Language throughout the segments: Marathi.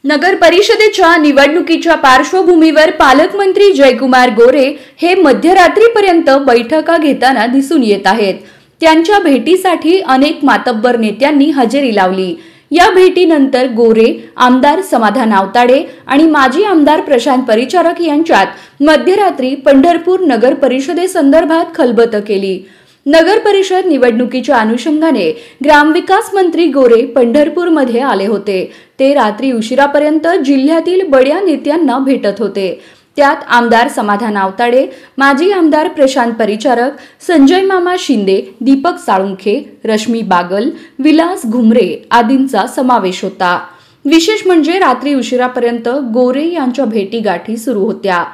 नगर परिषदेच्या निवडणुकीच्या पार्श्वभूमीवर पालकमंत्री जयकुमार गोरे हे मध्यरात्रीपर्यंत बैठका घेताना दिसून येत आहेत। त्यांच्या भेटीसाठी अनेक मातब्बर नेत्यांनी हजेरी लावली। या भेटीनंतर गोरे, आमदार समाधान आवताडे आणि माजी आमदार प्रशांत परिचारक यांच्यात मध्यरात्री पंढरपूर नगर परिषदेसंदर्भात खलबत केली। नगर परिषद निवडणुकीच्या अनुषंगाने ग्रामविकास मंत्री गोरे पंढरपूरमध्ये आले होते। ते रात्री उशिरापर्यंत जिल्ह्यातील बड्या नेत्यांना भेटत होते। त्यात आमदार समाधान आवताडे, माजी आमदार प्रशांत परिचारक, संजय मामा शिंदे, दीपक साळुंखे, रश्मी बागल, विलास घुमरे आदींचा समावेश होता। विशेष म्हणजे रात्री उशिरापर्यंत गोरे यांच्या भेटीगाठी सुरू होत्या।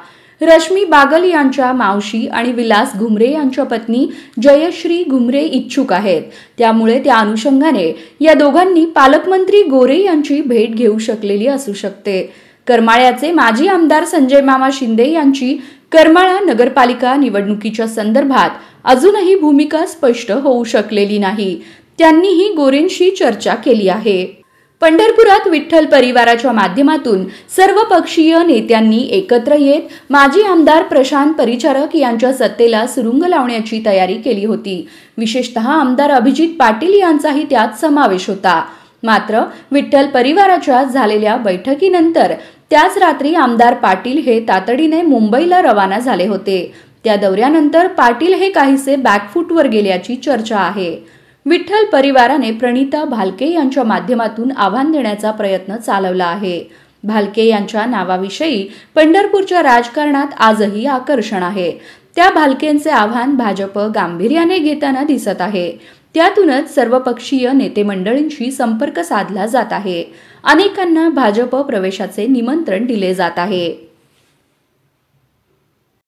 रश्मी बागल यांच्या मावशी आणि विलास घुमरे यांच्या पत्नी जयश्री घुमरे इच्छुक आहेत। त्यामुळे त्या अनुषंगाने या दोघांनी पालकमंत्री गोरे यांची भेट घेऊ शकलेली असू शकते। करमाळ्याचे माजी आमदार संजय मामा शिंदे यांची करमाळा नगरपालिका निवडणुकीच्या संदर्भात अजूनही भूमिका स्पष्ट होऊ शकलेली नाही। त्यांनीही गोरेंशी चर्चा केली आहे। पंढरपुरात विठ्ठल परिवाराच्या माध्यमातून सर्वपक्षीय नेत्यांनी एकत्र येत माजी आमदार प्रशांत परिचारक यांच्या सत्तेला सुरुंग लावण्याची तयारी केली होती। विशेषतः आमदार अभिजित पाटील यांचाही त्यात समावेश होता। मात्र विठ्ठल परिवाराच्या झालेल्या बैठकीनंतर त्याच रात्री आमदार पाटील हे तातडीने मुंबईला रवाना झाले होते। त्या दौऱ्यानंतर पाटील हे काहीसे बॅकफूटवर गेल्याची चर्चा आहे। विठ्ठल परिवाराने प्रणिता भालके यांच्या माध्यमातून आव्हान देण्याचा प्रयत्न चालवला आहे। भालके यांच्या नावाविषयी पंढरपूरच्या राजकारणात आजही आकर्षण आहे। त्या भालकेंचे आव्हान भाजप गांभीर्याने घेताना दिसत आहे। त्यातूनच सर्वपक्षीय नेते मंडळींशी संपर्क साधला जात आहे। अनेकांना भाजप प्रवेशाचे निमंत्रण दिले जात आहे।